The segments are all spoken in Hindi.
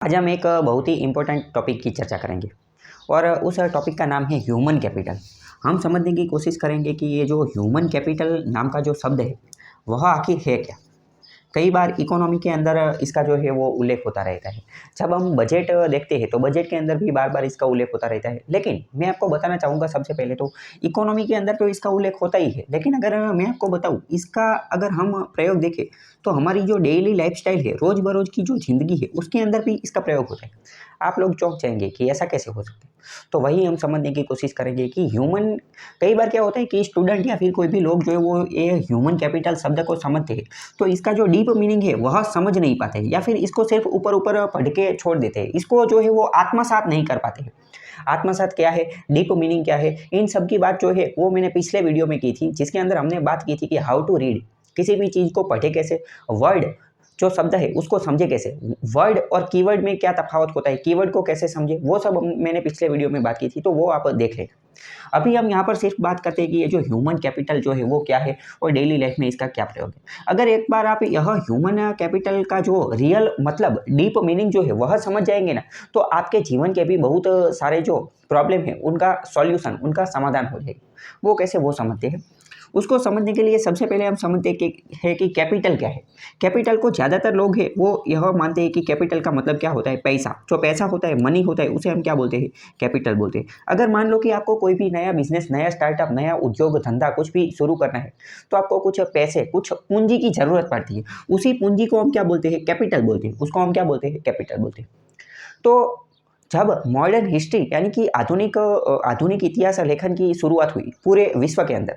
आज हम एक बहुत ही इम्पोर्टेंट टॉपिक की चर्चा करेंगे और उस टॉपिक का नाम है ह्यूमन कैपिटल। हम समझने की कोशिश करेंगे कि ये जो ह्यूमन कैपिटल नाम का जो शब्द है वह आखिर है क्या। कई बार इकोनॉमी के अंदर इसका जो है वो उल्लेख होता रहता है। जब हम बजट देखते हैं तो बजट के अंदर भी बार बार इसका उल्लेख होता रहता है। लेकिन मैं आपको बताना चाहूँगा सबसे पहले तो इकोनॉमी के अंदर तो इसका उल्लेख होता ही है, लेकिन अगर मैं आपको बताऊँ इसका अगर हम प्रयोग देखें तो हमारी जो डेली लाइफस्टाइल है, रोज़ बरोज़ की जो ज़िंदगी है उसके अंदर भी इसका प्रयोग होता है। आप लोग चौंक जाएंगे कि ऐसा कैसे हो सकता है। तो वही हम समझने की कोशिश करेंगे कि ह्यूमन, कई बार क्या होता है कि स्टूडेंट या फिर कोई भी लोग जो है वो ये ह्यूमन कैपिटल शब्द को समझते हैं तो इसका जो डीप मीनिंग है वह समझ नहीं पाते हैं, या फिर इसको सिर्फ ऊपर ऊपर पढ़ के छोड़ देते हैं। इसको जो है वो आत्मसात नहीं कर पाते हैं। आत्मसात क्या है, डीप मीनिंग क्या है, इन सब की बात जो है वो मैंने पिछले वीडियो में की थी, जिसके अंदर हमने बात की थी कि हाउ टू रीड, किसी भी चीज़ को पढ़े कैसे, वर्ड जो शब्द है उसको समझे कैसे, वर्ड और कीवर्ड में क्या तफावत होता है, कीवर्ड को कैसे समझे, वो सब मैंने पिछले वीडियो में बात की थी, तो वो आप देख लें। अभी हम यहाँ पर सिर्फ बात करते हैं कि ये जो ह्यूमन कैपिटल जो है वो क्या है और डेली लाइफ में इसका क्या प्रयोग है। अगर एक बार आप यह ह्यूमन कैपिटल का जो रियल मतलब डीप मीनिंग जो है वह समझ जाएंगे ना, तो आपके जीवन के भी बहुत सारे जो प्रॉब्लम है उनका सॉल्यूशन, उनका समाधान हो जाएगा। वो कैसे, वो समझते हैं। उसको समझने के लिए सबसे पहले हम समझते हैं कि कैपिटल क्या है। कैपिटल को ज़्यादातर लोग हैं वो यह मानते हैं कि कैपिटल का मतलब क्या होता है, पैसा। जो पैसा होता है, मनी होता है, उसे हम क्या बोलते हैं, कैपिटल बोलते हैं। अगर मान लो कि आपको कोई भी नया बिजनेस, नया स्टार्टअप, नया उद्योग धंधा कुछ भी शुरू करना है तो आपको कुछ पैसे, कुछ पूंजी की ज़रूरत पड़ती है। उसी पूंजी को हम क्या बोलते हैं, कैपिटल बोलते हैं। उसको हम क्या बोलते हैं, कैपिटल बोलते हैं। तो जब मॉडर्न हिस्ट्री यानी कि आधुनिक इतिहास लेखन की शुरुआत हुई पूरे विश्व के अंदर,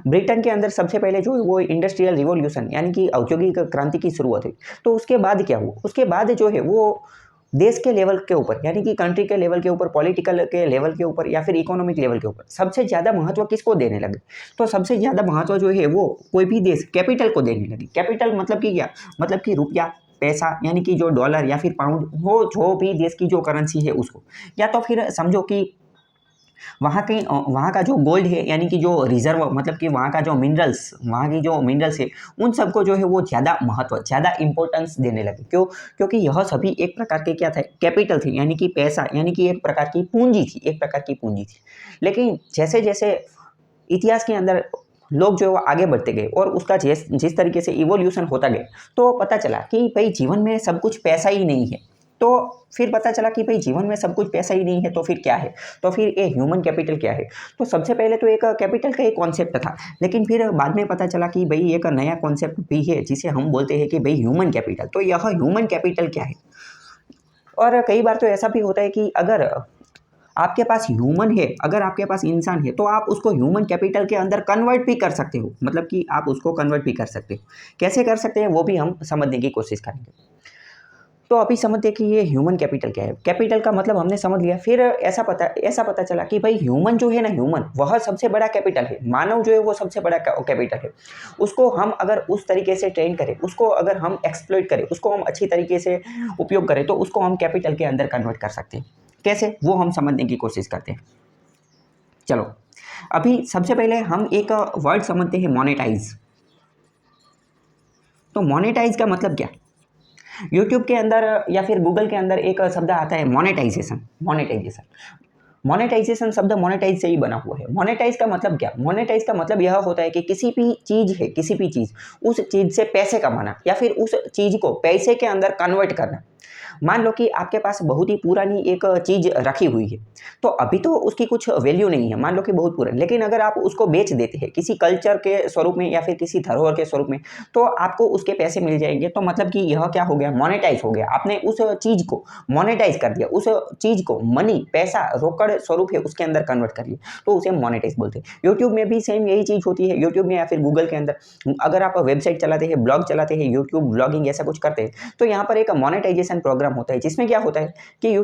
ब्रिटेन के अंदर सबसे पहले जो वो इंडस्ट्रियल रिवॉल्यूशन यानी कि औद्योगिक क्रांति की शुरुआत हुई। तो उसके बाद क्या हुआ, उसके बाद जो है वो देश के लेवल के ऊपर यानी कि कंट्री के लेवल के ऊपर, पॉलिटिकल के लेवल के ऊपर या फिर इकोनॉमिक लेवल के ऊपर सबसे ज़्यादा महत्व किसको देने लगे। तो सबसे ज़्यादा महत्व जो है वो कोई भी देश कैपिटल को देने लगे। कैपिटल मतलब कि क्या, मतलब कि रुपया, पैसा, यानी कि जो डॉलर या फिर पाउंड हो, जो भी देश की जो करेंसी है उसको, या तो फिर समझो कि वहाँ का जो गोल्ड है यानी कि जो रिजर्व, मतलब कि वहाँ का जो मिनरल्स, वहाँ की जो मिनरल्स है उन सबको जो है वो ज़्यादा महत्व, ज़्यादा इंपॉर्टेंस देने लगे। क्यों? क्योंकि यह सभी एक प्रकार के क्या थे, कैपिटल थे, यानी कि पैसा, यानी कि एक प्रकार की पूंजी थी, एक प्रकार की पूंजी थी। लेकिन जैसे जैसे इतिहास के अंदर लोग जो है वो आगे बढ़ते गए और उसका जिस तरीके से इवोल्यूशन होता गया, तो पता चला कि भाई जीवन में सब कुछ पैसा ही नहीं है। तो फिर पता चला कि भाई जीवन में सब कुछ पैसा ही नहीं है, तो फिर क्या है, तो फिर ये ह्यूमन कैपिटल क्या है। तो सबसे पहले तो एक कैपिटल का एक कॉन्सेप्ट था, लेकिन फिर बाद में पता चला कि भाई एक नया कॉन्सेप्ट भी है जिसे हम बोलते हैं कि भाई ह्यूमन कैपिटल। तो यह ह्यूमन कैपिटल क्या है। और कई बार तो ऐसा भी होता है कि अगर आपके पास ह्यूमन है, अगर आपके पास इंसान है, तो आप उसको ह्यूमन कैपिटल के अंदर कन्वर्ट भी कर सकते हो, मतलब कि आप उसको कन्वर्ट भी कर सकते हो। कैसे कर सकते हैं वो भी हम समझने की कोशिश करेंगे। तो अभी समझते हैं कि ये ह्यूमन कैपिटल क्या है। कैपिटल का मतलब हमने समझ लिया। फिर ऐसा पता चला कि भाई ह्यूमन जो है ना, ह्यूमन वह सबसे बड़ा कैपिटल है। मानव जो है वो सबसे बड़ा कैपिटल है। उसको हम अगर उस तरीके से ट्रेन करें, उसको अगर हम एक्सप्लॉइट करें, उसको हम अच्छी तरीके से उपयोग करें, तो उसको हम कैपिटल के अंदर कन्वर्ट कर सकते हैं। कैसे, वो हम समझने की कोशिश करते हैं। चलो, अभी सबसे पहले हम एक वर्ड समझते हैं, मोनेटाइज। तो मोनेटाइज का मतलब क्या। यूट्यूब के अंदर या फिर गूगल के अंदर एक शब्द आता है, मोनेटाइजेशन। मोनेटाइजेशन, मोनेटाइजेशन शब्द मोनेटाइज से ही बना हुआ है। मोनेटाइज का मतलब क्या, मोनेटाइज का मतलब यह होता है कि किसी भी चीज़ है, किसी भी चीज़, उस चीज़ से पैसे कमाना या फिर उस चीज़ को पैसे के अंदर कन्वर्ट करना। मान लो कि आपके पास बहुत ही पुरानी एक चीज़ रखी हुई है, तो अभी तो उसकी कुछ वैल्यू नहीं है, मान लो कि बहुत पुरानी, लेकिन अगर आप उसको बेच देते हैं किसी कल्चर के स्वरूप में या फिर किसी धरोहर के स्वरूप में, तो आपको उसके पैसे मिल जाएंगे। तो मतलब कि यह क्या हो गया, मोनेटाइज हो गया। आपने उस चीज़ को मोनेटाइज कर दिया, उस चीज़ को मनी, पैसा, रोकड़ स्वरूप है उसके अंदर कन्वर्ट कर लिया, तो उसे मोनेटाइज बोलते हैं। यूट्यूब में भी सेम यही चीज़ होती है। यूट्यूब में या फिर गूगल के अंदर अगर आप वेबसाइट चलाते हैं, ब्लॉग चलाते हैं, यूट्यूब ब्लॉगिंग ऐसा कुछ करते हैं, तो यहाँ पर एक मोनेटाइजेशन प्रोग्राम होता है, जिसमें क्या होता है कि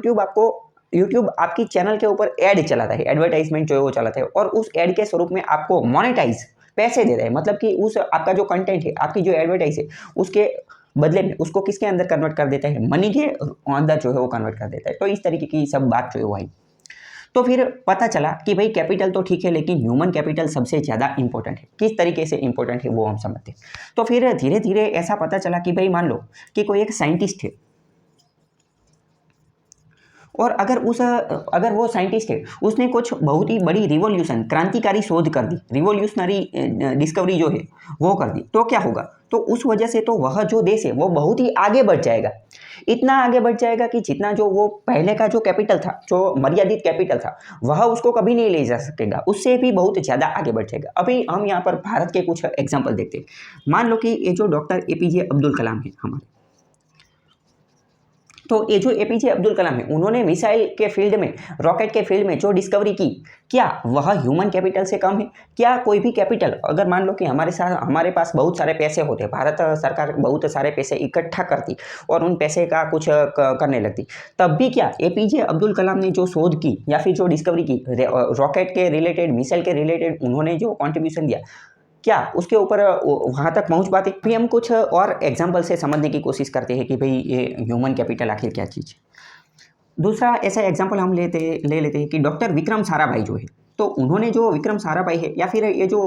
यूट्यूब आपकी चैनल के ऊपर ऐड चलाता है, एडवर्टाइजमेंट जो है वो चलाता है, और उस ऐड के स्वरूप में आपको मोनेटाइज पैसे देता है। मतलब कि उस आपका जो कंटेंट है, आपकी जो एडवर्टाइज है, उसके बदले में उसको किसके अंदर कन्वर्ट कर देता है, मनी के अंदर जो है वो कन्वर्ट कर देता है। तो इस तरीके की सब बात जो है वो आई। तो फिर पता चला कि भाई कैपिटल तो ठीक है, लेकिन ह्यूमन कैपिटल सबसे ज़्यादा इंपॉर्टेंट है। किस तरीके से इंपॉर्टेंट है वो हम समझते हैं। तो फिर धीरे धीरे ऐसा पता चला कि भाई मान लो कि कोई एक साइंटिस्ट है, और अगर वो साइंटिस्ट है, उसने कुछ बहुत ही बड़ी रिवॉल्यूशन, क्रांतिकारी शोध कर दी, रिवॉल्यूशनरी डिस्कवरी जो है वो कर दी, तो क्या होगा? तो उस वजह से तो वह जो देश है वो बहुत ही आगे बढ़ जाएगा। इतना आगे बढ़ जाएगा कि जितना जो वो पहले का जो कैपिटल था, जो मर्यादित कैपिटल था, वह उसको कभी नहीं ले जा सकेगा, उससे भी बहुत ज़्यादा आगे बढ़ जाएगा। अभी हम यहाँ पर भारत के कुछ एग्जाम्पल देखते हैं। मान लो कि ये जो डॉक्टर एपीजे अब्दुल कलाम है हमारे, तो ये जो एपीजे अब्दुल कलाम है, उन्होंने मिसाइल के फील्ड में, रॉकेट के फील्ड में जो डिस्कवरी की, क्या वह ह्यूमन कैपिटल से कम है? क्या कोई भी कैपिटल, अगर मान लो कि हमारे पास बहुत सारे पैसे होते, भारत सरकार बहुत सारे पैसे इकट्ठा करती और उन पैसे का कुछ करने लगती, तब भी क्या एपीजे अब्दुल कलाम ने जो शोध की या फिर जो डिस्कवरी की, रॉकेट के रिलेटेड, मिसाइल के रिलेटेड उन्होंने जो कॉन्ट्रीब्यूशन दिया, क्या उसके ऊपर वहाँ तक पहुँच पाते? फिर हम कुछ और एग्जाम्पल से समझने की कोशिश करते हैं कि भाई ये ह्यूमन कैपिटल आखिर क्या चीज़ है। दूसरा ऐसा एग्जाम्पल हम ले लेते हैं कि डॉक्टर विक्रम साराभाई जो है, तो उन्होंने जो विक्रम साराभाई है या फिर ये जो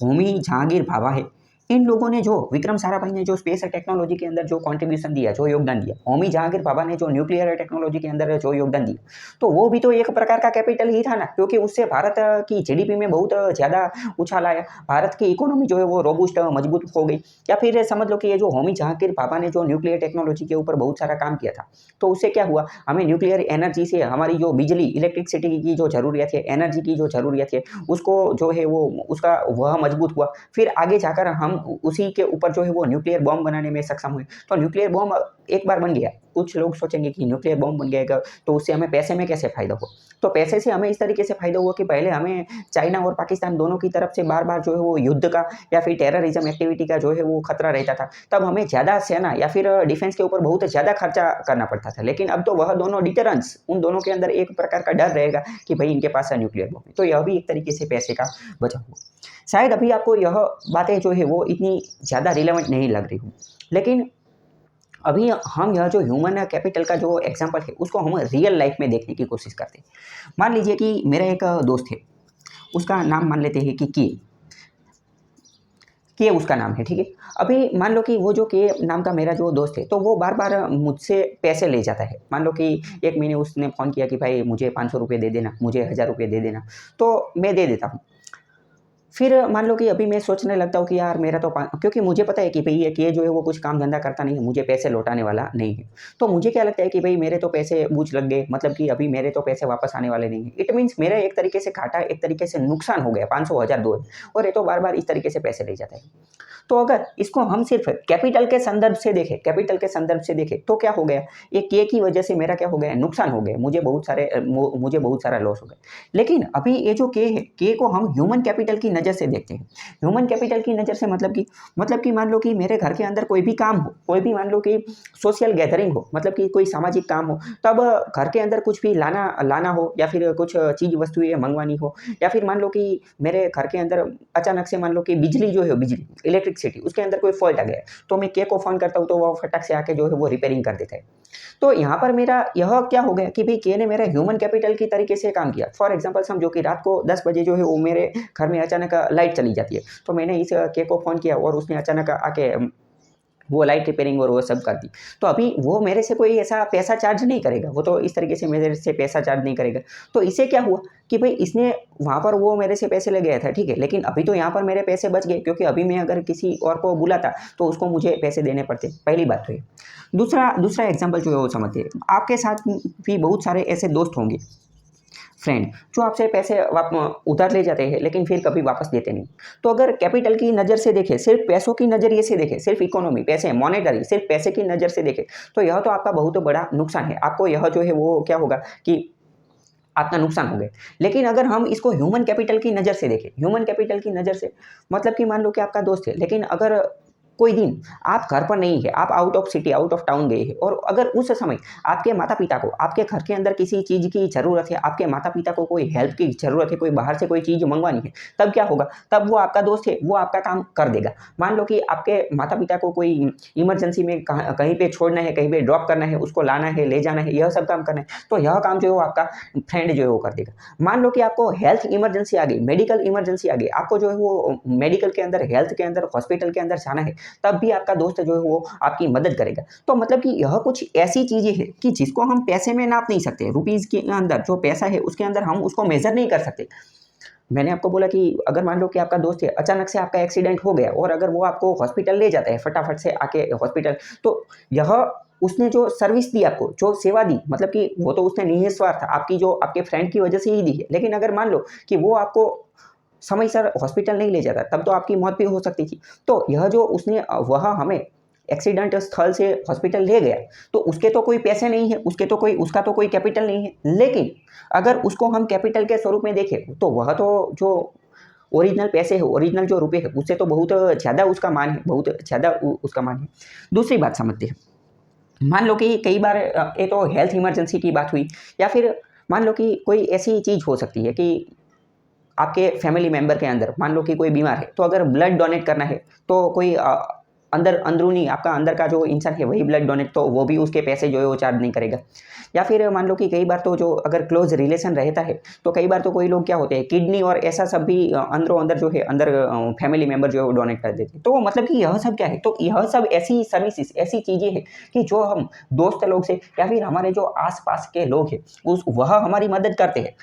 होमी जहांगीर भाभा है, इन लोगों ने जो, विक्रम साराभाई ने जो स्पेस टेक्नोलॉजी के अंदर जो कंट्रीब्यूशन दिया, जो योगदान दिया, होमी जहांगीर भाभा ने जो न्यूक्लियर टेक्नोलॉजी के अंदर जो योगदान दिया, तो वो भी तो एक प्रकार का कैपिटल ही था ना, क्योंकि उससे भारत की जीडीपी में बहुत ज़्यादा उछाल आया, भारत की इकोनॉमी जो है वो रोबूस्ट मजबूत हो गई। या फिर समझ लो कि ये जो होमी जहांगीर भाभा ने जो न्यूक्लियर टेक्नोलॉजी के ऊपर बहुत सारा काम किया था, तो उससे क्या हुआ, हमें न्यूक्लियर एनर्जी से हमारी जो बिजली, इलेक्ट्रिसिटी की जो ज़रूरियत है, एनर्जी की जो ज़रूरियत है, उसको जो है वो उसका वह मजबूत हुआ। फिर आगे जाकर हम उसी के ऊपर जो है वो न्यूक्लियर बॉम्ब बनाने में सक्षम हुए। तो न्यूक्लियर बॉम्ब एक बार बन गया, कुछ लोग सोचेंगे कि न्यूक्लियर बॉम्ब बन गया तो उससे हमें पैसे में कैसे फ़ायदा हो? तो पैसे से हमें इस तरीके से फ़ायदा हुआ कि पहले हमें चाइना और पाकिस्तान दोनों की तरफ से बार-बार जो है वो युद्ध का या फिर टेररिज्म एक्टिविटी का जो है वो खतरा रहता था। तब हमें ज़्यादा सेना या फिर डिफेंस के ऊपर बहुत ज़्यादा खर्चा करना पड़ता था। लेकिन अब तो वह दोनों डिटरेंस, उन दोनों के अंदर एक प्रकार का डर रहेगा कि भाई इनके पास न्यूक्लियर बॉम्ब है। तो यह भी एक तरीके से पैसे का बचाव हुआ। शायद अभी आपको यह बातें जो है वो इतनी ज़्यादा रिलेवेंट नहीं लग रही हो, लेकिन अभी हम यह जो ह्यूमन कैपिटल का जो एग्जांपल है, उसको हम रियल लाइफ में देखने की कोशिश करते हैं। मान लीजिए कि मेरा एक दोस्त है, उसका नाम मान लेते हैं कि के उसका नाम है, ठीक है। अभी मान लो कि वो जो के नाम का मेरा जो दोस्त है, तो वो बार-बार मुझसे पैसे ले जाता है। मान लो कि 1 महीने उसने फ़ोन किया कि भाई मुझे ₹500 दे देना, मुझे ₹1000 दे देना, तो मैं दे देता हूँ। फिर मान लो कि अभी मैं सोचने लगता हूँ कि यार मेरा तो क्योंकि मुझे पता है कि भई ये जो है वो कुछ काम धंधा करता नहीं है, मुझे पैसे लौटाने वाला नहीं है। तो मुझे क्या लगता है कि भई मेरे तो पैसे बूझ लग गए, मतलब कि अभी मेरे तो पैसे वापस आने वाले नहीं हैं। इट मीन्स मेरा एक तरीके से घाटा, एक तरीके से नुकसान हो गया, 500, 1000, 2000, और ये तो बार-बार इस तरीके से पैसे ले जाता है। तो अगर इसको हम सिर्फ़ कैपिटल के संदर्भ से देखें, तो क्या हो गया? ये के की वजह से मेरा क्या हो गया? नुकसान हो गया, मुझे बहुत सारा लॉस हो गया। लेकिन अभी ये जो के है, के को हम ह्यूमन कैपिटल की नज़र से देखते हैं। ह्यूमन कैपिटल की नज़र से मतलब कि मान लो कि मेरे घर के अंदर कोई भी काम हो, कोई भी मान लो कि सोशल गैदरिंग हो, मतलब कि कोई सामाजिक काम हो, तब घर के अंदर कुछ भी लाना हो या फिर कुछ चीज़ वस्तुएँ मँगवानी हो, या फिर मान लो कि मेरे घर के अंदर अचानक से मान लो कि बिजली जो है, बिजली, इलेक्ट्रिसिटी, उसके अंदर कोई फ़ॉल्ट आ गया है, तो मैं के को फ़ोन करता हूँ, तो वो फटाक से आके जो है वो रिपेयरिंग कर देता है। तो यहाँ पर मेरा यह क्या हो गया कि भई के ने मेरा ह्यूमन कैपिटल की तरीके से काम किया। फॉर एग्ज़ाम्पल समझो कि रात को 10 बजे जो है वो मेरे घर में अचानक लाइट चली जाती है। तो मैंने इस के को फ़ोन किया और उसने अचानक आके वो लाइट रिपेयरिंग और वो सब कर दी। तो अभी वो मेरे से कोई ऐसा पैसा चार्ज नहीं करेगा, वो तो इस तरीके से मेरे से पैसा चार्ज नहीं करेगा। तो इससे क्या हुआ कि भई इसने वहाँ पर वो मेरे से पैसे ले गया था, ठीक है, लेकिन अभी तो यहाँ पर मेरे पैसे बच गए, क्योंकि अभी मैं अगर किसी और को बुलाता तो उसको मुझे पैसे देने पड़ते, पहली बात तो ये। दूसरा एग्ज़ाम्पल जो है वो समझिए, आपके साथ भी बहुत सारे ऐसे दोस्त होंगे, फ्रेंड, जो आपसे पैसे उधार ले जाते हैं लेकिन फिर कभी वापस देते नहीं। तो अगर कैपिटल की नज़र से देखें, सिर्फ पैसों की नज़रिए से देखें, सिर्फ इकोनॉमी, पैसे, मॉनेटरी, सिर्फ पैसे की नज़र से देखें, तो यह तो आपका बहुत बड़ा नुकसान है। आपको यह जो है वो क्या होगा कि आपका नुकसान हो गया। लेकिन अगर हम इसको ह्यूमन कैपिटल की नज़र से देखें, ह्यूमन कैपिटल की नज़र से मतलब कि मान लो कि आपका दोस्त है, लेकिन अगर कोई दिन आप घर पर नहीं है, आप out of city, out of town गए हैं, और अगर उस समय आपके माता-पिता को आपके घर के अंदर किसी चीज़ की ज़रूरत है, आपके माता-पिता को कोई हेल्प की ज़रूरत है, कोई बाहर से कोई चीज़ मँगवानी है, तब क्या होगा? तब वो आपका दोस्त है, वो आपका काम कर देगा। मान लो कि आपके माता-पिता को कोई इमरजेंसी में कहीं पे छोड़ना है, कहीं पे ड्रॉप करना है, उसको लाना है, ले जाना है, यह सब काम करना है, तो यह काम जो है वो आपका फ्रेंड जो है वो कर देगा। मान लो कि आपको हेल्थ इमरजेंसी आ गई, मेडिकल इमरजेंसी आ गई, आपको जो है वो मेडिकल के अंदर, हेल्थ के अंदर, हॉस्पिटल के अंदर जाना है, तब भी आपका दोस्त जो है वो आपकी मदद करेगा। तो मतलब कि यह कुछ ऐसी चीज़ें हैं कि जिसको हम पैसे में नाप नहीं सकते, रुपीज़ के अंदर जो पैसा है उसके अंदर हम उसको मेज़र नहीं कर सकते। मैंने आपको बोला कि अगर मान लो कि आपका दोस्त है, अचानक से आपका एक्सीडेंट हो गया और अगर वो आपको हॉस्पिटल ले जाता है फटाफट से आके हॉस्पिटल, तो यह उसने जो सर्विस दी आपको, जो सेवा दी, मतलब कि वो तो उसने निस्वार्थ आपकी जो आपके फ्रेंड की वजह से ही दी है। लेकिन अगर मान लो कि वो आपको समयसर हॉस्पिटल नहीं ले जाता, तब तो आपकी मौत भी हो सकती थी। तो यह जो उसने वह हमें एक्सीडेंट स्थल से हॉस्पिटल ले गया, तो उसके तो कोई पैसे नहीं है, उसका तो कोई कैपिटल नहीं है। लेकिन अगर उसको हम कैपिटल के स्वरूप में देखें, तो वह तो जो ओरिजिनल पैसे है, ओरिजिनल जो रुपए है, उससे तो बहुत ज़्यादा उसका मान है, बहुत ज़्यादा उसका मान है। दूसरी बात समझते हैं, मान लो कि कई बार ये तो हेल्थ इमरजेंसी की बात हुई, या फिर मान लो कि कोई ऐसी चीज़ हो सकती है कि आपके फैमिली मेंबर के अंदर मान लो कि कोई बीमार है, तो अगर ब्लड डोनेट करना है, तो कोई अंदरूनी आपका अंदर का जो इंसान है वही ब्लड डोनेट, तो वो भी उसके पैसे जो है वो चार्ज नहीं करेगा। या फिर मान लो कि कई बार तो जो अगर क्लोज रिलेशन रहता है, तो कई बार तो कोई लोग क्या होते हैं, किडनी और ऐसा सब भी अंदरों अंदर जो है अंदर फैमिली मेंबर जो है वो डोनेट कर देते हैं। तो मतलब कि यह सब क्या है, तो यह सब ऐसी सर्विसेज, ऐसी चीज़ें हैं कि जो हम दोस्त लोग से या फिर हमारे जो आसपास के लोग हैं वह हमारी मदद करते हैं।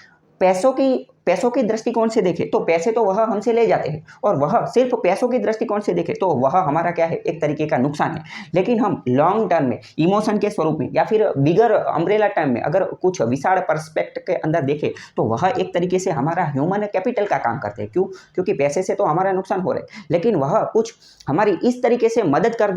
पैसों के दृष्टिकोण से देखें तो पैसे तो वह हमसे ले जाते हैं, और वह सिर्फ पैसों के दृष्टिकोण से देखें तो वह हमारा क्या है, एक तरीके का नुकसान है। लेकिन हम लॉन्ग टर्म में इमोशन के स्वरूप में या फिर बिगर अम्ब्रेला टर्म में अगर कुछ विशाल पर्सपेक्ट के अंदर देखें, तो वह एक तरीके से हमारा ह्यूमन कैपिटल का काम करते हैं। क्यों? क्योंकि पैसे से तो हमारा नुकसान हो रहा है, लेकिन वह कुछ हमारी इस तरीके से मदद कर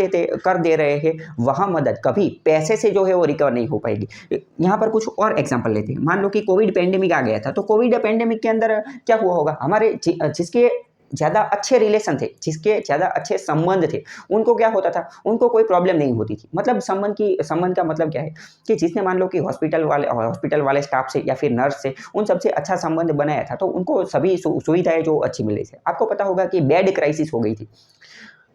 दे रहे हैं, वह मदद कभी पैसे से जो है वो रिकवर नहीं हो पाएगी। यहाँ पर कुछ और एग्जाम्पल लेते हैं। मान लो कि कोविड पेंडेमिक आ गया था, तो कोविड पेंडेमिक के अंदर क्या हुआ होगा, हमारे जिसके ज़्यादा अच्छे रिलेशन थे, जिसके ज़्यादा अच्छे संबंध थे, उनको क्या होता था, उनको कोई प्रॉब्लम नहीं होती थी। मतलब संबंध का मतलब क्या है कि जिसने मान लो कि हॉस्पिटल वाले स्टाफ से या फिर नर्स से उन सबसे अच्छा संबंध बनाया था, तो उनको सभी सुविधाएं जो अच्छी मिल रही थी। आपको पता होगा कि बेड क्राइसिस हो गई थी,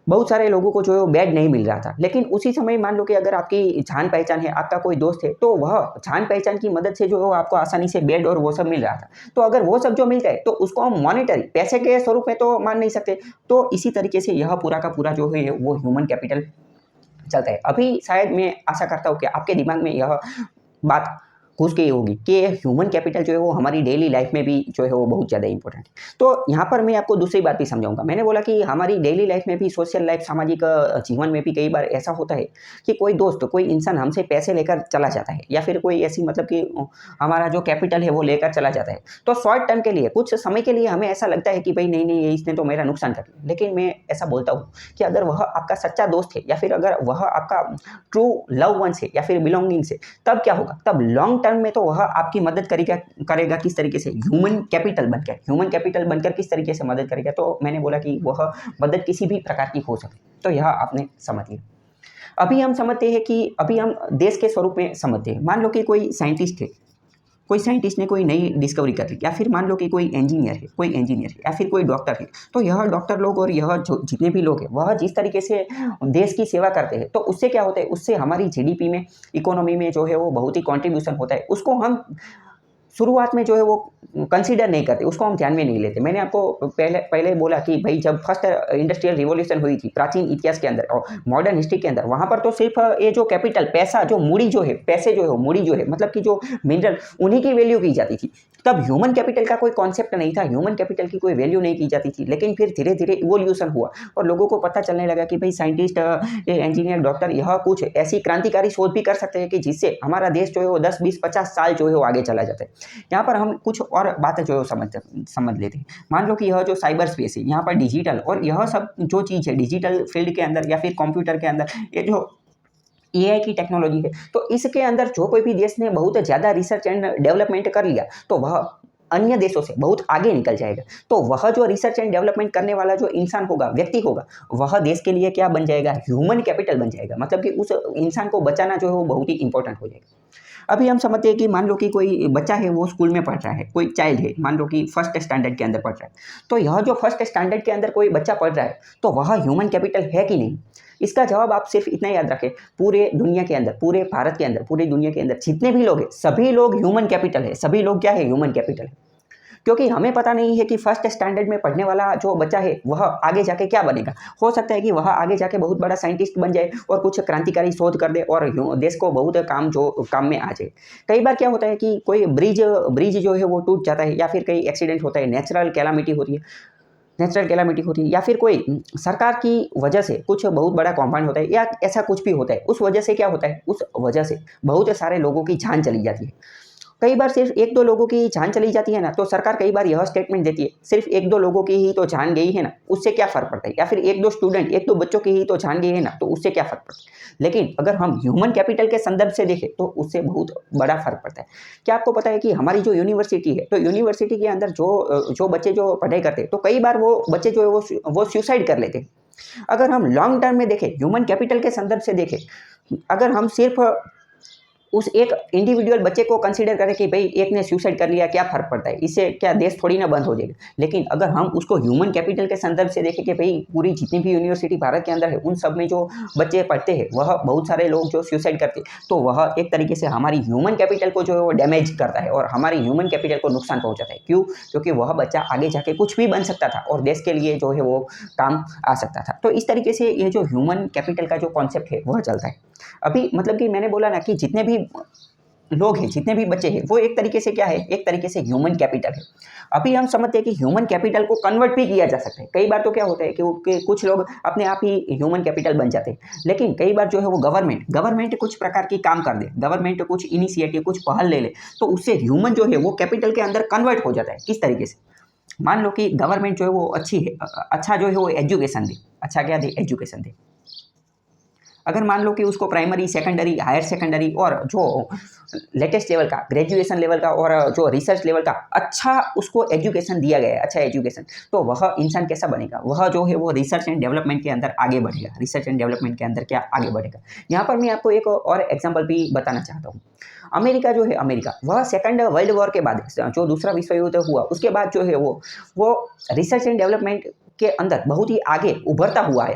बहुत सारे लोगों को जो है वो बेड नहीं मिल रहा था, लेकिन उसी समय मान लो कि अगर आपकी जान पहचान है, आपका कोई दोस्त है, तो वह जान पहचान की मदद से जो है वो आपको आसानी से बेड और वो सब मिल रहा था। तो अगर वो सब जो मिल जाए, तो उसको हम मॉनेटरी पैसे के स्वरूप में तो मान नहीं सकते। तो इसी तरीके से यह पूरा का पूरा जो है वो ह्यूमन कैपिटल चलता है। अभी शायद मैं आशा करता हूँ कि आपके दिमाग में यह बात घुस गई होगी कि ह्यूमन कैपिटल जो है वो हमारी डेली लाइफ में भी जो है वो बहुत ज़्यादा इंपॉर्टेंट है। तो यहाँ पर मैं आपको दूसरी बात भी समझाऊंगा। मैंने बोला कि हमारी डेली लाइफ में भी, सोशल लाइफ, सामाजिक जीवन में भी कई बार ऐसा होता है कि कोई दोस्त, कोई इंसान हमसे पैसे लेकर चला जाता है, या फिर कोई ऐसी मतलब कि हमारा जो कैपिटल है वो लेकर चला जाता है। तो शॉर्ट टर्म के लिए, कुछ समय के लिए हमें ऐसा लगता है कि भाई नहीं, इसने तो मेरा नुकसान कर दिया। लेकिन मैं ऐसा बोलता हूँ कि अगर वह आपका सच्चा दोस्त है, या फिर अगर वह आपका ट्रू लव वंस है, या फिर बिलोंगिंग्स है, तब क्या होगा, तब लॉन्ग टर्म में तो वह आपकी मदद करेगा किस तरीके से, ह्यूमन कैपिटल बनकर किस तरीके से मदद करेगा। तो मैंने बोला कि वह मदद किसी भी प्रकार की हो सकती है। तो यह आपने समझ लिया। अभी हम देश के स्वरूप में समझते हैं। मान लो कि कोई साइंटिस्ट है, कोई साइंटिस्ट ने कोई नई डिस्कवरी कर ली, या फिर मान लो कि कोई इंजीनियर है, या फिर कोई डॉक्टर है। तो यह डॉक्टर लोग और यह जो जितने भी लोग हैं, वह जिस तरीके से देश की सेवा करते हैं, तो उससे क्या होता है, उससे हमारी जीडीपी में, इकोनॉमी में जो है वो बहुत ही कॉन्ट्रीब्यूशन होता है। उसको हम शुरुआत में जो है वो कंसीडर नहीं करते, उसको हम ध्यान में नहीं लेते। मैंने आपको पहले बोला कि भाई जब फर्स्ट इंडस्ट्रियल रिवॉल्यूशन हुई थी प्राचीन इतिहास के अंदर और मॉडर्न हिस्ट्री के अंदर, वहाँ पर तो सिर्फ ये जो कैपिटल, पैसा, जो मूड़ी जो है, पैसे जो है, मूड़ी जो है, मतलब कि जो मिनरल, उन्हीं की वैल्यू की जाती थी। तब ह्यूमन कैपिटल का कोई कॉन्सेप्ट नहीं था, ह्यूमन कैपिटल की कोई वैल्यू नहीं की जाती थी। लेकिन फिर धीरे धीरे इवोल्यूशन हुआ और लोगों को पता चलने लगा कि भाई साइंटिस्ट, इंजीनियर, डॉक्टर, यह कुछ ऐसी क्रांतिकारी शोध भी कर सकते हैं कि जिससे हमारा देश जो है वो 10, 20, 50 साल जो है वो आगे चला जाता है। यहाँ पर हम कुछ और बातें जो समझ लेते हैं। मान लो कि यह जो साइबर स्पेस है, यहाँ पर डिजिटल और यह सब जो चीज़ है डिजिटल फील्ड के अंदर या फिर कंप्यूटर के अंदर, ये जो एआई की टेक्नोलॉजी है, तो इसके अंदर जो कोई भी देश ने बहुत ज़्यादा रिसर्च एंड डेवलपमेंट कर लिया, तो वह अन्य देशों से बहुत आगे निकल जाएगा। तो वह जो रिसर्च एंड डेवलपमेंट करने वाला जो इंसान होगा, व्यक्ति होगा, वह देश के लिए क्या बन जाएगा, ह्यूमन कैपिटल बन जाएगा। मतलब कि उस इंसान को बचाना जो है वो बहुत ही इंपॉर्टेंट हो जाएगा। अभी हम समझते हैं कि मान लो कि कोई बच्चा है, वो स्कूल में पढ़ रहा है, कोई चाइल्ड है, मान लो कि फर्स्ट स्टैंडर्ड के अंदर पढ़ रहा है। तो यह जो फर्स्ट स्टैंडर्ड के अंदर कोई बच्चा पढ़ रहा है, तो वह ह्यूमन कैपिटल है कि नहीं? इसका जवाब आप सिर्फ इतना याद रखें, पूरे दुनिया के अंदर, पूरे भारत के अंदर, पूरी दुनिया के अंदर जितने भी लोग हैं, सभी लोग ह्यूमन कैपिटल है। सभी लोग क्या है, ह्यूमन कैपिटल है। क्योंकि हमें पता नहीं है कि फर्स्ट स्टैंडर्ड में पढ़ने वाला जो बच्चा है वह आगे जाके क्या बनेगा। हो सकता है कि वह आगे जाके बहुत बड़ा साइंटिस्ट बन जाए और कुछ क्रांतिकारी शोध कर दे और देश को बहुत काम में आ जाए। कई बार क्या होता है कि कोई ब्रिज जो है वो टूट जाता है, या फिर कई एक्सीडेंट होता है, नेचुरल कैलामिटी होती है, या फिर कोई सरकार की वजह से कुछ बहुत बड़ा कॉम्पाउंड होता है, या ऐसा कुछ भी होता है। उस वजह से क्या होता है, उस वजह से बहुत सारे लोगों की जान चली जाती है। कई बार सिर्फ 1-2 लोगों की जान चली जाती है ना, तो सरकार कई बार यह स्टेटमेंट देती है, सिर्फ 1-2 लोगों की ही तो जान गई है ना, उससे क्या फ़र्क पड़ता है, या फिर 1-2 स्टूडेंट, 1-2 बच्चों की ही तो जान गई है ना, तो उससे क्या फ़र्क पड़ता है। लेकिन अगर हम ह्यूमन कैपिटल के संदर्भ से देखें तो उससे बहुत बड़ा फ़र्क पड़ता है। क्या आपको पता है कि हमारी जो यूनिवर्सिटी है, तो यूनिवर्सिटी के अंदर जो बच्चे जो पढ़ाई करते हैं, तो कई बार वो बच्चे जो है वो सुसाइड कर लेते हैं। अगर हम लॉन्ग टर्म में देखें, ह्यूमन कैपिटल के संदर्भ से देखें, अगर हम सिर्फ उस एक इंडिविजुअल बच्चे को कंसीडर करें कि भाई एक ने सुसाइड कर लिया, क्या फ़र्क पड़ता है, इससे क्या देश थोड़ी ना बंद हो जाएगा। लेकिन अगर हम उसको ह्यूमन कैपिटल के संदर्भ से देखें कि भाई पूरी जितनी भी यूनिवर्सिटी भारत के अंदर है, उन सब में जो बच्चे पढ़ते हैं, वह बहुत सारे लोग जो सुसाइड करते हैं, तो वह एक तरीके से हमारी ह्यूमन कैपिटल को जो है वो डैमेज करता है और हमारी ह्यूमन कैपिटल को नुकसान पहुँचाता है। क्यों? क्योंकि वह बच्चा आगे जाके कुछ भी बन सकता था और देश के लिए जो है वो काम आ सकता था। तो इस तरीके से ये जो ह्यूमन कैपिटल का जो कॉन्सेप्ट है, वह चलता है। अभी मतलब कि मैंने बोला ना कि जितने भी लोग हैं, जितने भी बच्चे हैं, वो एक तरीके से क्या है, एक तरीके से ह्यूमन कैपिटल है। अभी हम समझते हैं कि ह्यूमन कैपिटल को कन्वर्ट भी किया जा सकता है। कई बार तो क्या होता है कि कुछ लोग अपने आप ही ह्यूमन कैपिटल बन जाते हैं, लेकिन कई बार जो है वो गवर्नमेंट कुछ प्रकार की काम कर दे, गवर्नमेंट कुछ इनिशिएटिव, कुछ पहल ले ले, तो उससे ह्यूमन जो है वो कैपिटल के अंदर कन्वर्ट हो जाता है। किस तरीके से? मान लो कि गवर्नमेंट जो है वो अच्छी है, अच्छा जो है वो एजुकेशन दे, अच्छा क्या दे, एजुकेशन दे। अगर मान लो कि उसको प्राइमरी, सेकेंडरी, हायर सेकेंडरी और जो लेटेस्ट लेवल का, ग्रेजुएशन लेवल का और जो रिसर्च लेवल का अच्छा उसको एजुकेशन दिया गया है, अच्छा एजुकेशन, तो वह इंसान कैसा बनेगा, वह जो है वो रिसर्च एंड डेवलपमेंट के अंदर आगे बढ़ेगा। रिसर्च एंड डेवलपमेंट के अंदर क्या आगे बढ़ेगा। यहाँ पर मैं आपको एक और एग्जाम्पल भी बताना चाहता हूँ। अमेरिका जो है, अमेरिका वह सेकंड वर्ल्ड वॉर के बाद, जो दूसरा विश्व युद्ध हुआ उसके बाद जो है वो रिसर्च एंड डेवलपमेंट के अंदर बहुत ही आगे उभरता हुआ।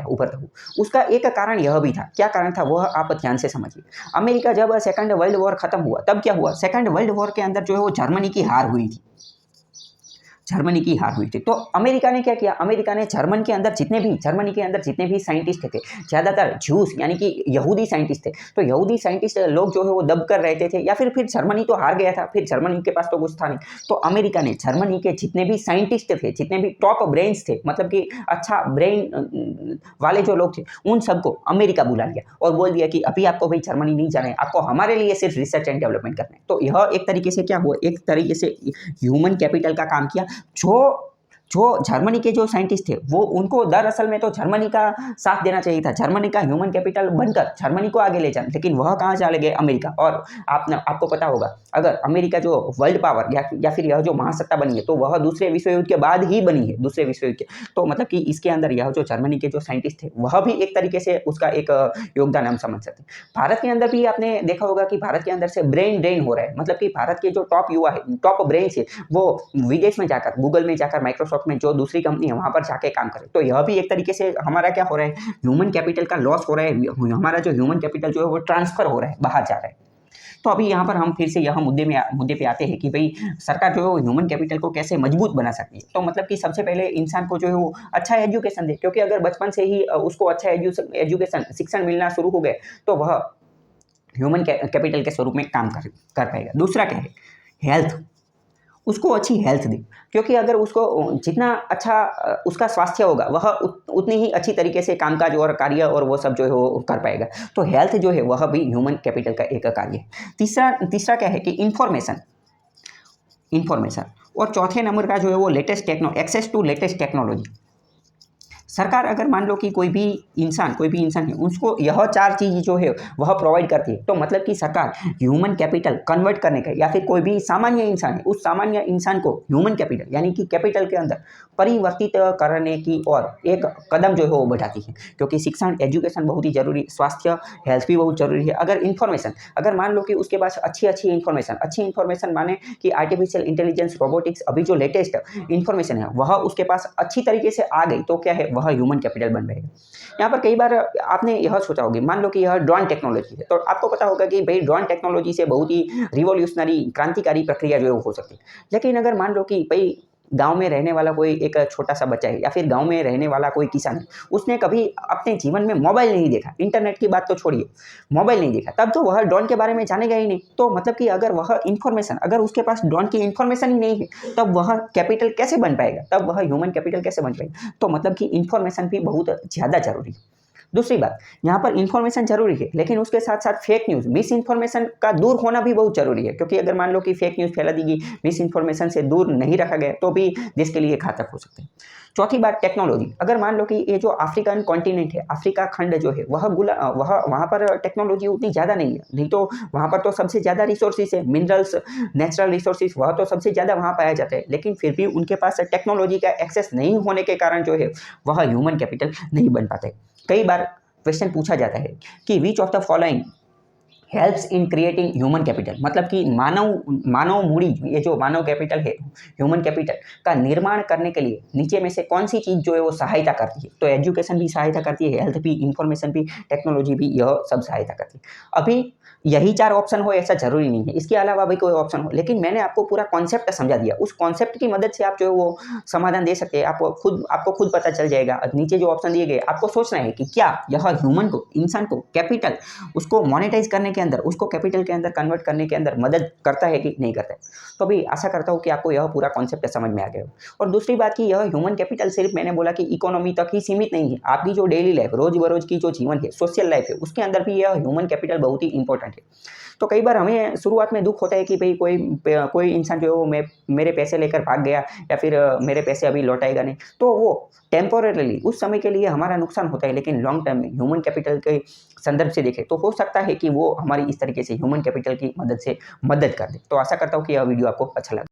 उसका एक कारण यह भी था। क्या कारण था वह आप ध्यान से समझिए। अमेरिका जब सेकंड वर्ल्ड वॉर खत्म हुआ, तब क्या हुआ, सेकंड वर्ल्ड वॉर के अंदर जो है वो जर्मनी की हार हुई थी। तो अमेरिका ने क्या किया, अमेरिका ने जर्मनी के अंदर जितने भी साइंटिस्ट थे, ज़्यादातर ज्यूस यानी कि यहूदी साइंटिस्ट थे, तो यहूदी साइंटिस्ट लोग जो है वो दब कर रहते थे, या फिर जर्मनी तो हार गया था, फिर जर्मनी के पास तो कुछ था नहीं, तो अमेरिका ने जर्मनी के जितने भी साइंटिस्ट थे, जितने भी टॉप ब्रेन्स थे, मतलब कि अच्छा ब्रेन वाले जो लोग थे, उन सबको अमेरिका बुला लिया और बोल दिया कि अभी आपको भाई जर्मनी नहीं जाना है, आपको हमारे लिए सिर्फ रिसर्च एंड डेवलपमेंट करना है। तो यह एक तरीके से क्या हुआ, एक तरीके से ह्यूमन कैपिटल का काम किया। जो जर्मनी के जो साइंटिस्ट थे, वो उनको दरअसल में तो जर्मनी का साथ देना चाहिए था, जर्मनी का ह्यूमन कैपिटल बनकर जर्मनी को आगे ले जाना, लेकिन वह कहाँ चले गए, अमेरिका। और आपको पता होगा, अगर अमेरिका जो वर्ल्ड पावर या फिर यह जो महासत्ता बनी है, तो वह दूसरे विश्व युद्ध के बाद ही बनी है, दूसरे विश्व युद्ध के। तो मतलब कि इसके अंदर यह जो जर्मनी के जो साइंटिस्ट थे, वह भी एक तरीके से उसका एक योगदान हम समझ सकते हैं। भारत के अंदर भी आपने देखा होगा कि भारत के अंदर से ब्रेन ड्रेन हो रहा है, मतलब कि भारत के जो टॉप युवा है, टॉप ब्रेन है, वो विदेश में जाकर, गूगल में जाकर, माइक्रोसॉफ्ट में जो दूसरी कंपनी है वहां पर जाके काम करे। तो यह भी एक तरीके से हमारा क्या हो रहा है, ह्यूमन कैपिटल का लॉस हो रहा है, हमारा जो ह्यूमन कैपिटल जो है वो ट्रांसफर हो रहा है, बाहर जा रहा है। तो अभी यहाँ पर हम फिर से यह मुद्दे पे आते हैं कि भाई सरकार जो है वो ह्यूमन कैपिटल को कैसे मजबूत बना सकती है। तो मतलब कि सबसे पहले इंसान को जो है वो अच्छा एजुकेशन दे, क्योंकि अगर बचपन से ही उसको अच्छा एजुकेशन, शिक्षण मिलना शुरू हो गए, तो वह ह्यूमन कैपिटल के स्वरूप में काम कर पाएगा। दूसरा क्या है, हेल्थ, उसको अच्छी हेल्थ दे, क्योंकि अगर उसको जितना अच्छा उसका स्वास्थ्य होगा, वह उतनी ही अच्छी तरीके से कामकाज और कार्य और वो सब जो है वो कर पाएगा। तो हेल्थ जो है वह भी ह्यूमन कैपिटल का एक कार्य है। तीसरा क्या है कि इंफॉर्मेशन, और चौथे नंबर का जो है वो एक्सेस टू लेटेस्ट टेक्नोलॉजी। सरकार अगर मान लो कि कोई भी इंसान है, उसको यह 4 चीज़ जो है वह प्रोवाइड करती है, तो मतलब कि सरकार ह्यूमन कैपिटल कन्वर्ट करने का, या फिर कोई भी सामान्य इंसान है, उस सामान्य इंसान को ह्यूमन कैपिटल यानी कि कैपिटल के अंदर परिवर्तित करने की और एक कदम जो है वो बढ़ाती है। क्योंकि शिक्षण, एजुकेशन बहुत ही जरूरी, स्वास्थ्य, हेल्थ भी बहुत जरूरी है। अगर मान लो कि उसके पास अच्छी इंफॉर्मेशन माने कि आर्टिफिशियल इंटेलिजेंस, रोबोटिक्स, अभी जो लेटेस्ट इंफॉर्मेशन है वह उसके पास अच्छी तरीके से आ गई, तो क्या है, वह वह ह्यूमन कैपिटल बन पाएगा। यहाँ पर कई बार आपने यह सोचा होगा, मान लो कि यह ड्रोन टेक्नोलॉजी है, तो आपको पता होगा कि भाई ड्रोन टेक्नोलॉजी से बहुत ही रिवॉल्यूशनरी क्रांतिकारी प्रक्रिया जो है वो हो सकती है। लेकिन अगर मान लो कि भाई गाँव में रहने वाला कोई एक छोटा-सा बच्चा है या फिर गाँव में रहने वाला कोई किसान है, उसने कभी अपने जीवन में मोबाइल नहीं देखा, इंटरनेट की बात तो छोड़िए, मोबाइल नहीं देखा, तब तो वह ड्रोन के बारे में जानेगा ही नहीं। तो मतलब कि अगर वह इन्फॉर्मेशन, अगर उसके पास ड्रोन की इन्फॉर्मेशन ही नहीं है, तब वह कैपिटल कैसे बन पाएगा? तब वह ह्यूमन कैपिटल कैसे बन पाएगा? तो मतलब कि इन्फॉर्मेशन भी बहुत ज़्यादा ज़रूरी है। दूसरी बात, यहाँ पर इन्फॉर्मेशन ज़रूरी है, लेकिन उसके साथ-साथ फेक न्यूज़, मिस इन्फॉर्मेशन का दूर होना भी बहुत ज़रूरी है, क्योंकि अगर मान लो कि फेक न्यूज़ फैला दी गई, मिस इन्फॉर्मेशन से दूर नहीं रखा गया, तो भी देश के लिए घातक हो सकते हैं। चौथी बात, टेक्नोलॉजी। अगर मान लो कि ये जो अफ्रीकन कॉन्टिनेंट है, अफ्रीका खंड जो है, वह वहाँ पर टेक्नोलॉजी उतनी ज़्यादा नहीं है, नहीं तो वहाँ पर तो सबसे ज़्यादा रिसोर्सेज है, मिनरल्स, नेचुरल रिसोर्सेज, वह तो सबसे ज़्यादा वहाँ पाया जाता है, लेकिन फिर भी उनके पास टेक्नोलॉजी का एक्सेस नहीं होने के कारण जो है, वह ह्यूमन कैपिटल नहीं बन पाते। कई बार क्वेश्चन पूछा जाता है कि which of the following helps in creating human capital, मतलब कि मानव मूड़ी, ये जो मानव कैपिटल है, ह्यूमन कैपिटल का निर्माण करने के लिए नीचे में से कौन सी चीज़ जो है वो सहायता करती है? तो एजुकेशन भी सहायता करती है, हेल्थ भी, इंफॉर्मेशन भी, टेक्नोलॉजी भी, यह सब सहायता करती है। अभी यही 4 ऑप्शन हो ऐसा ज़रूरी नहीं है, इसके अलावा भी कोई ऑप्शन हो, लेकिन मैंने आपको पूरा कॉन्सेप्ट समझा दिया। उस कॉन्सेप्ट की मदद से आप जो है वो समाधान दे सकते हैं, आपको खुद पता चल जाएगा। नीचे जो ऑप्शन दिए गए, आपको सोचना है कि क्या यह ह्यूमन को, इंसान को कैपिटल, उसको मोनेटाइज करने के अंदर, उसको कैपिटल के अंदर कन्वर्ट करने के अंदर मदद करता है कि नहीं करता है। तो अभी आशा करता हूँ कि आपको यह पूरा कॉन्सेप्ट समझ में आ गया हो। और दूसरी बात कि यह ह्यूमन कैपिटल सिर्फ मैंने बोला कि इकोनॉमी तक ही सीमित नहीं है, आपकी जो डेली लाइफ, रोज बरोज की जो जीवन है, सोशल लाइफ है, उसके अंदर भी यह ह्यूमन कैपिटल बहुत ही इंपॉर्टेंट है। तो कई बार हमें शुरुआत में दुख होता है कि भाई कोई इंसान जो है वो मेरे पैसे लेकर भाग गया, या फिर मेरे पैसे अभी लौटाएगा नहीं, तो वो टेम्पोरेरीली उस समय के लिए हमारा नुकसान होता है, लेकिन लॉन्ग टर्म में ह्यूमन कैपिटल के संदर्भ से देखें तो हो सकता है कि वो हमारी इस तरीके से ह्यूमन कैपिटल की मदद से मदद कर दे। तो आशा करता हूँ कि यह वीडियो आपको अच्छा लगा।